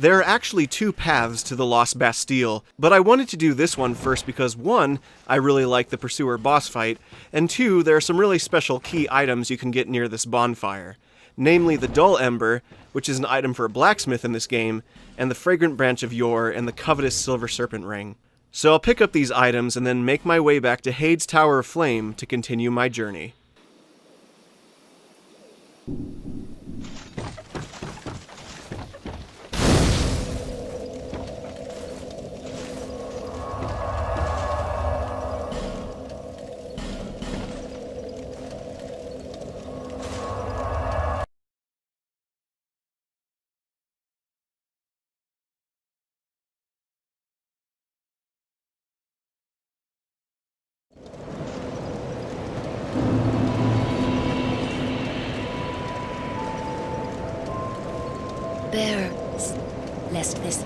There are actually two paths to the Lost Bastille, but I wanted to do this one first because 1, I really like the Pursuer boss fight, and 2, there are some really special key items you can get near this bonfire. Namely the Dull Ember, which is an item for a blacksmith in this game, and the Fragrant Branch of Yore and the covetous Silver Serpent Ring. So I'll pick up these items and then make my way back to Heide's Tower of Flame to continue my journey. Bear, lest this...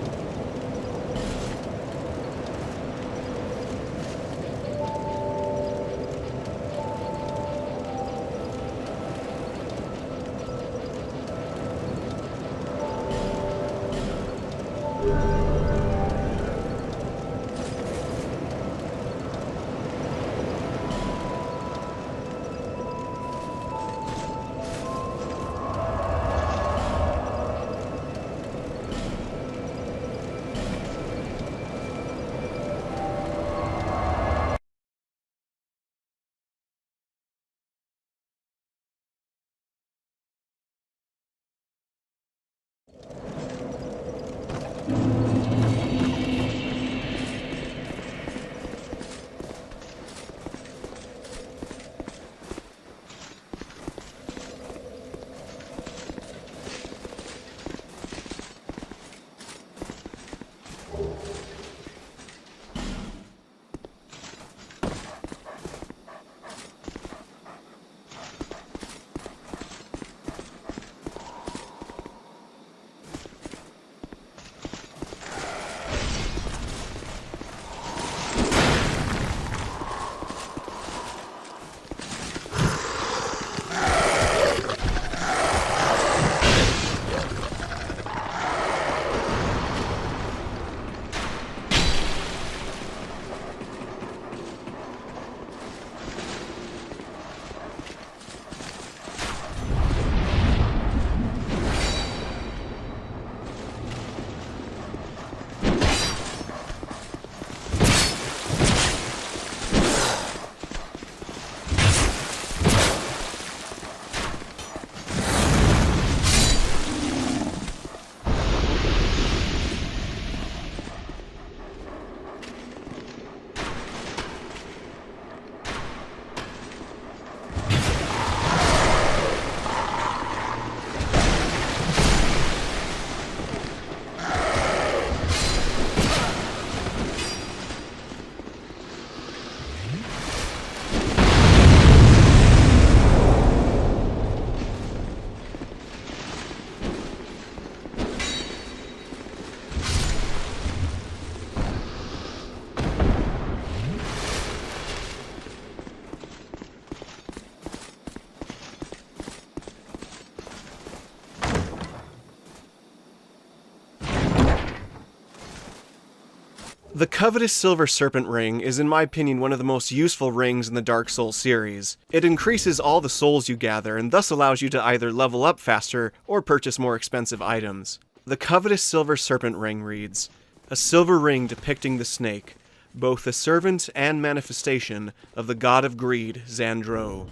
The covetous Silver Serpent Ring is in my opinion one of the most useful rings in the Dark Souls series. It increases all the souls you gather and thus allows you to either level up faster or purchase more expensive items. The covetous Silver Serpent Ring reads, "A silver ring depicting the snake, both the servant and manifestation of the god of greed, Xandro.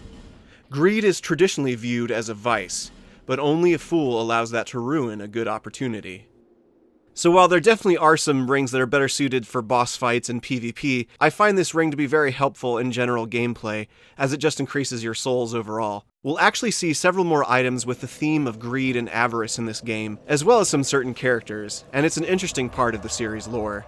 Greed is traditionally viewed as a vice, but only a fool allows that to ruin a good opportunity." So while there definitely are some rings that are better suited for boss fights and PvP, I find this ring to be very helpful in general gameplay, as it just increases your souls overall. We'll actually see several more items with the theme of greed and avarice in this game, as well as some certain characters, and it's an interesting part of the series' lore.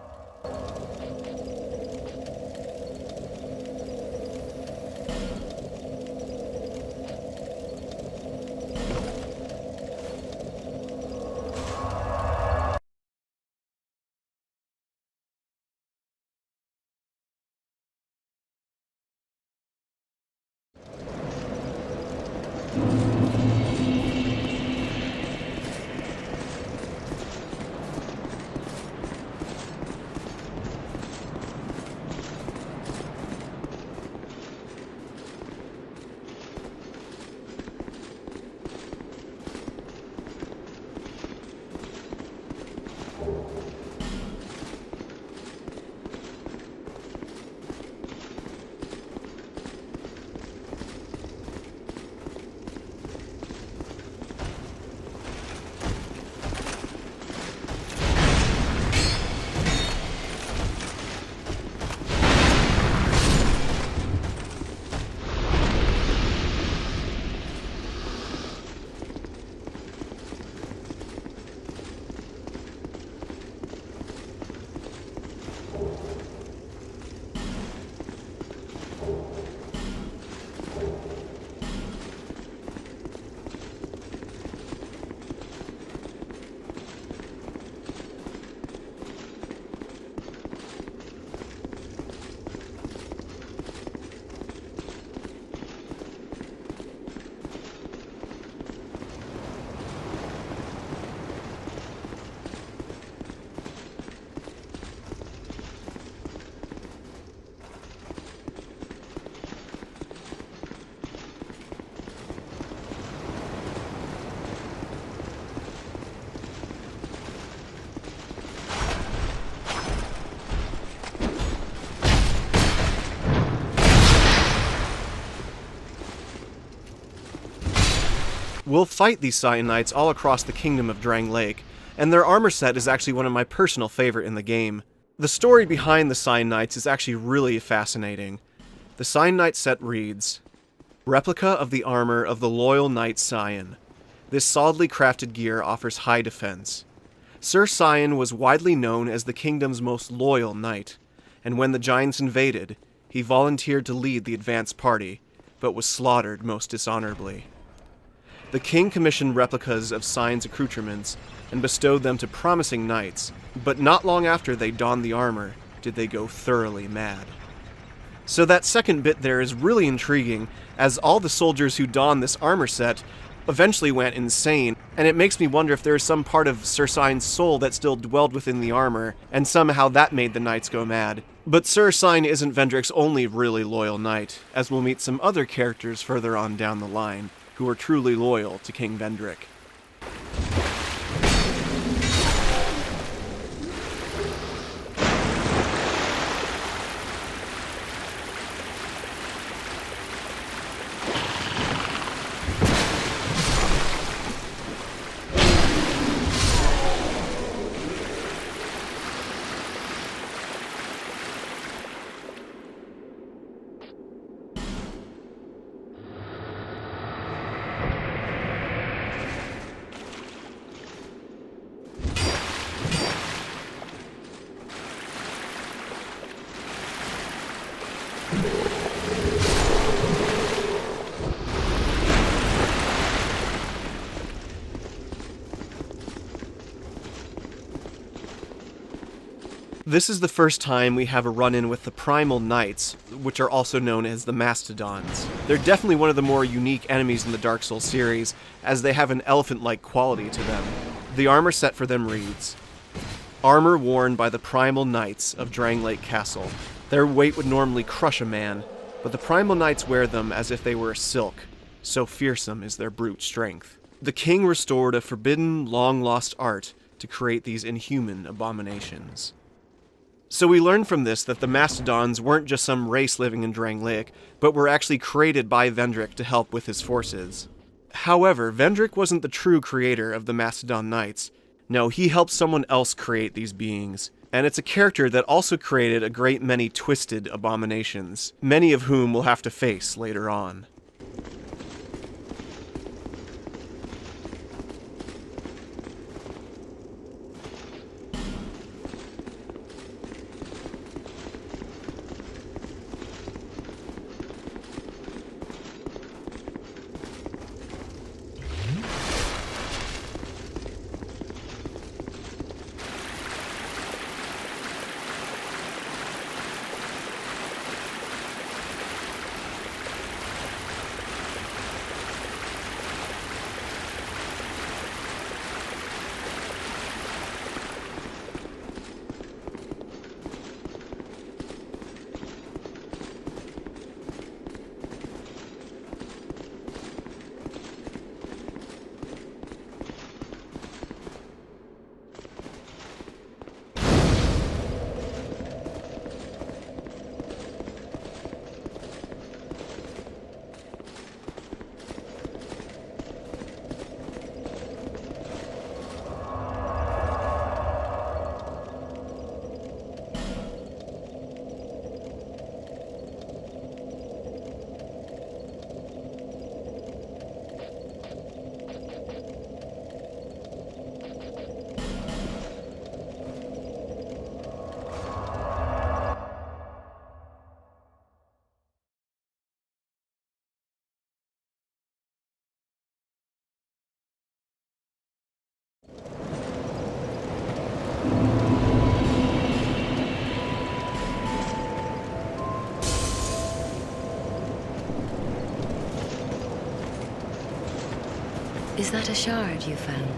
We'll fight these Saiyan Knights all across the kingdom of Drang Lake, and their armor set is actually one of my personal favorite in the game. The story behind the Saiyan Knights is actually really fascinating. The Saiyan Knight set reads, Replica of the armor of the loyal Knight Saiyan. This solidly crafted gear offers high defense. Sir Saiyan was widely known as the kingdom's most loyal knight, and when the Giants invaded, he volunteered to lead the advance party, but was slaughtered most dishonorably. The king commissioned replicas of Saiyan's accoutrements and bestowed them to promising knights, but not long after they donned the armor did they go thoroughly mad. So that second bit there is really intriguing, as all the soldiers who donned this armor set eventually went insane, and it makes me wonder if there is some part of Sir Saiyan's soul that still dwelled within the armor, and somehow that made the knights go mad. But Sir Saiyan isn't Vendrick's only really loyal knight, as we'll meet some other characters further on down the line who are truly loyal to King Vendrick. This is the first time we have a run-in with the Primal Knights, which are also known as the Mastodons. They're definitely one of the more unique enemies in the Dark Souls series, as they have an elephant-like quality to them. The armor set for them reads, Armor worn by the Primal Knights of Drang Lake Castle. Their weight would normally crush a man, but the Primal Knights wear them as if they were silk, so fearsome is their brute strength. The king restored a forbidden, long-lost art to create these inhuman abominations. So we learn from this that the Mastodons weren't just some race living in Drang Lake, but were actually created by Vendrick to help with his forces. However, Vendrick wasn't the true creator of the Mastodon Knights. No, he helped someone else create these beings, and it's a character that also created a great many twisted abominations, many of whom we'll have to face later on. Is that a shard you found?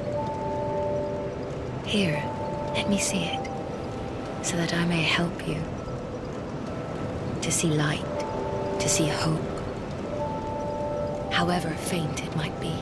Here, let me see it, so that I may help you. To see light, to see hope, however faint it might be.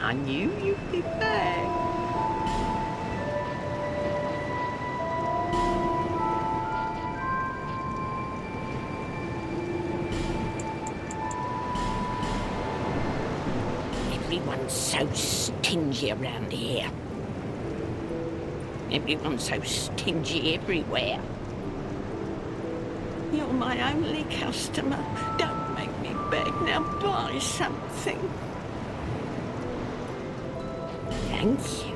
I knew you'd be back. Everyone's so stingy around here. Everyone's so stingy everywhere. You're my only customer. Don't make me beg. Now buy something. Thank you.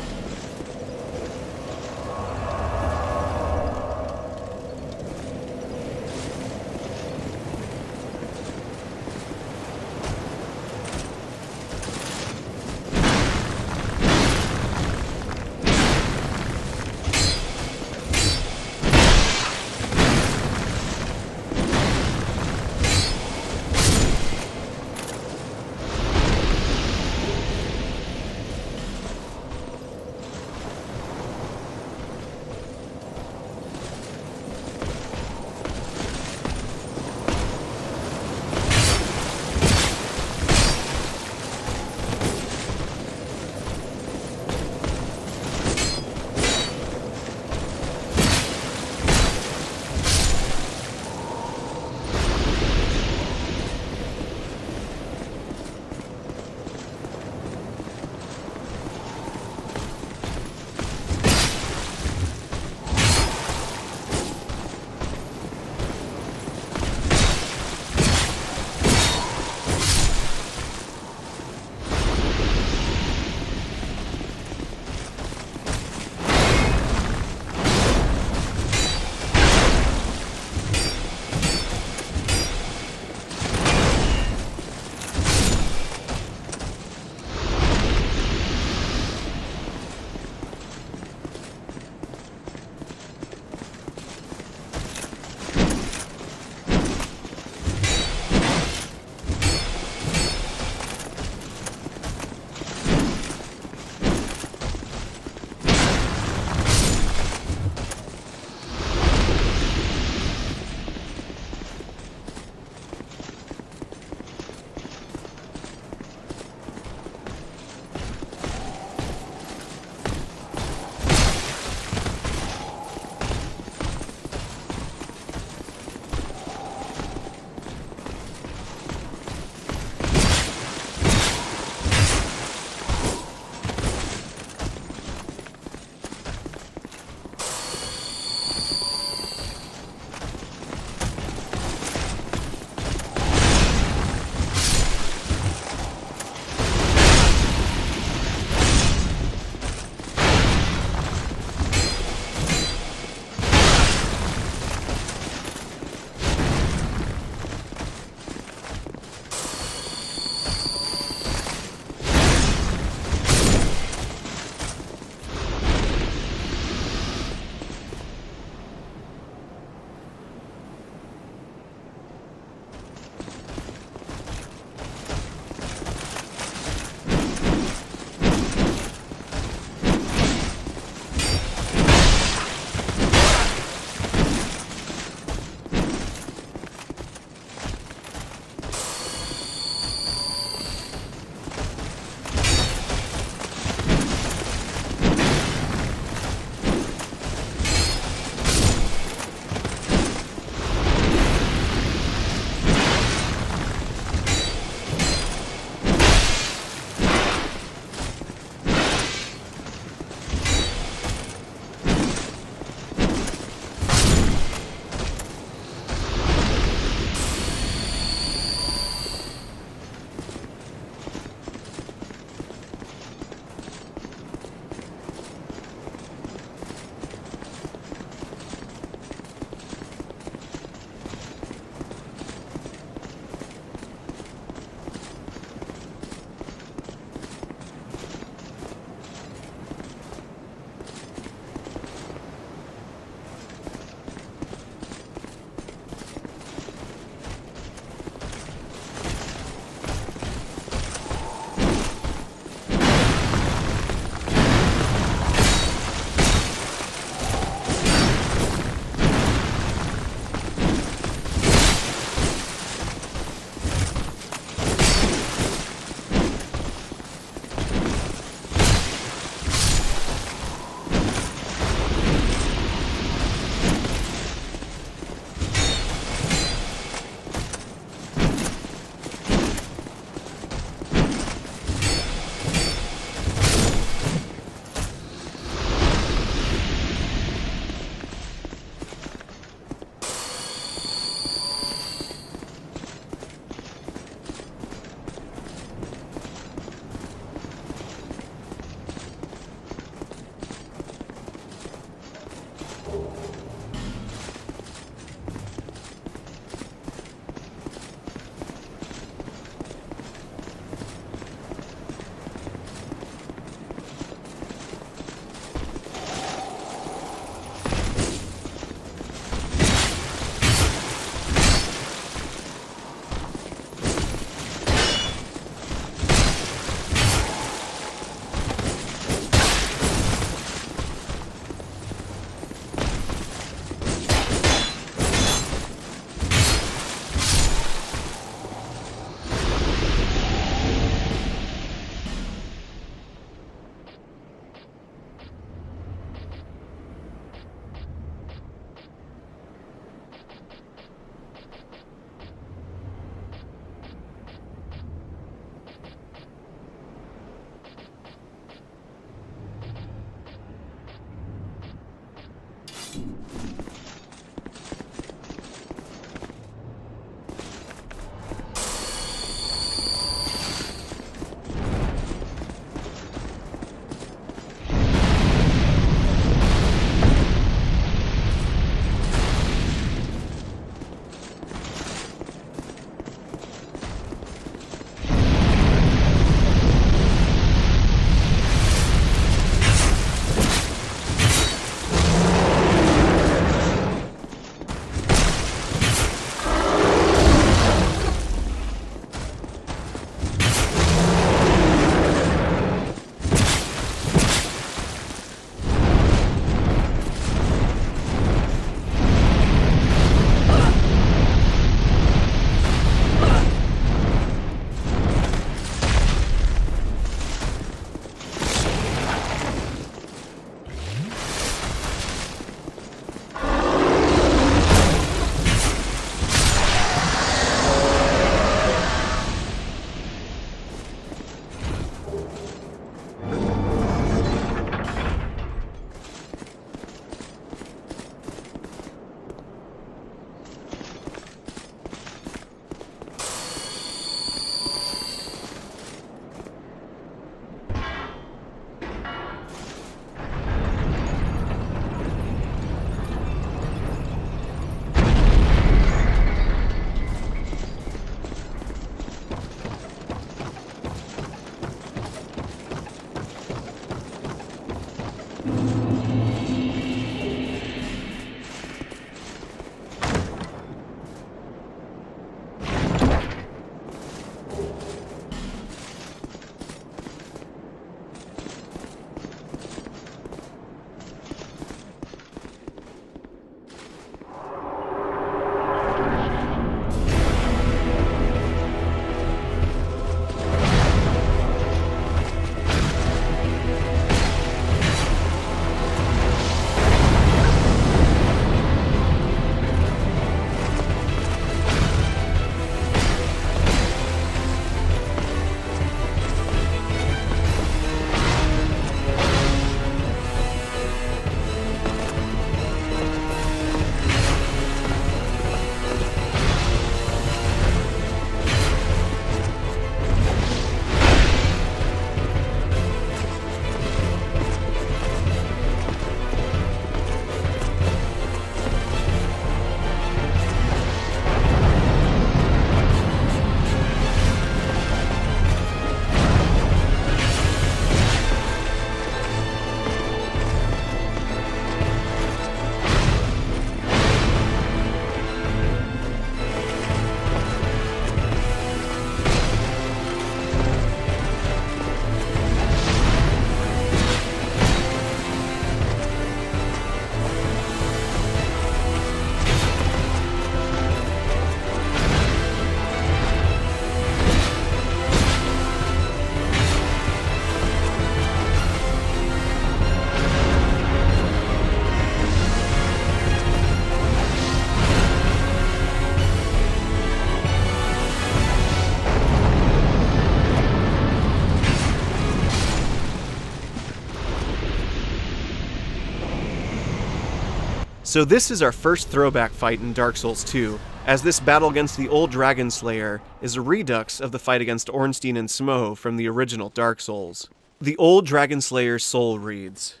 So this is our first throwback fight in Dark Souls 2, as this battle against the Old Dragonslayer is a redux of the fight against Ornstein and Smough from the original Dark Souls. The Old Dragonslayer's soul reads,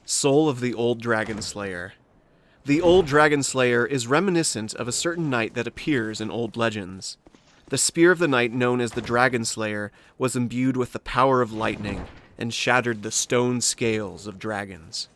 Soul of the Old Dragonslayer. The Old Dragonslayer is reminiscent of a certain knight that appears in old legends. The spear of the knight known as the Dragonslayer was imbued with the power of lightning and shattered the stone scales of dragons.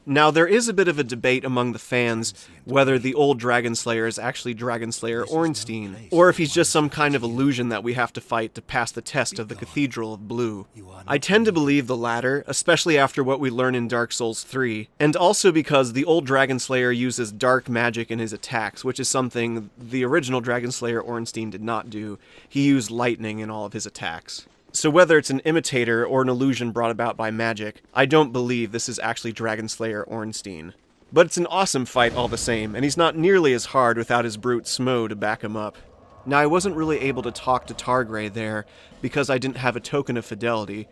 Now, there is a bit of a debate among the fans whether the Old Dragonslayer is actually Dragonslayer Ornstein, or if he's just some kind of illusion that we have to fight to pass the test of the Cathedral of Blue. I tend to believe the latter, especially after what we learn in Dark Souls 3, and also because the Old Dragonslayer uses dark magic in his attacks, which is something the original Dragonslayer Ornstein did not do. He used lightning in all of his attacks. So whether it's an imitator or an illusion brought about by magic, I don't believe this is actually Dragonslayer Ornstein. But it's an awesome fight all the same, and he's not nearly as hard without his brute Smough to back him up. Now, I wasn't really able to talk to Targray there, because I didn't have a token of fidelity,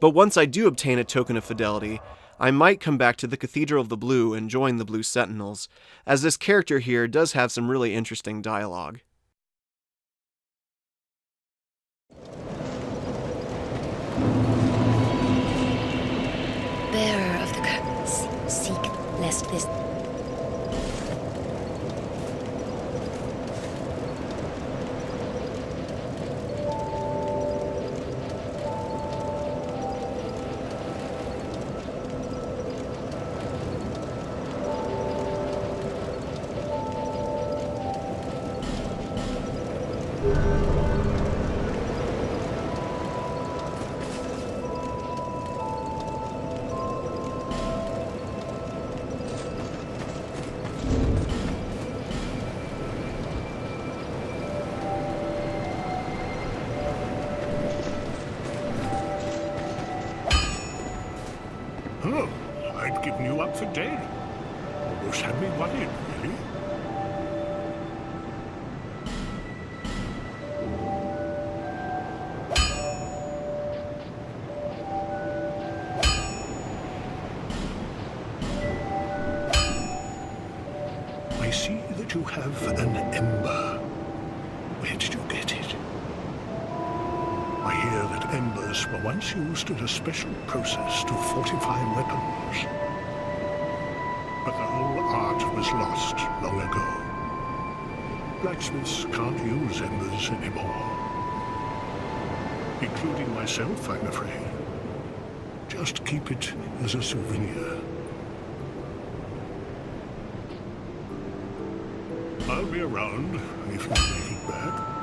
but once I do obtain a token of fidelity, I might come back to the Cathedral of the Blue and join the Blue Sentinels, as this character here does have some really interesting dialogue. Bearer of the curtains, seek lest this... Oh, I'd given you up for dead. Almost had me worried, really. I see that you have an ember. Where did you get it? I hear that embers were once used in a special process to fortify weapons. But the whole art was lost long ago. Blacksmiths can't use embers anymore. Including myself, I'm afraid. Just keep it as a souvenir. I'll be around if you make it back.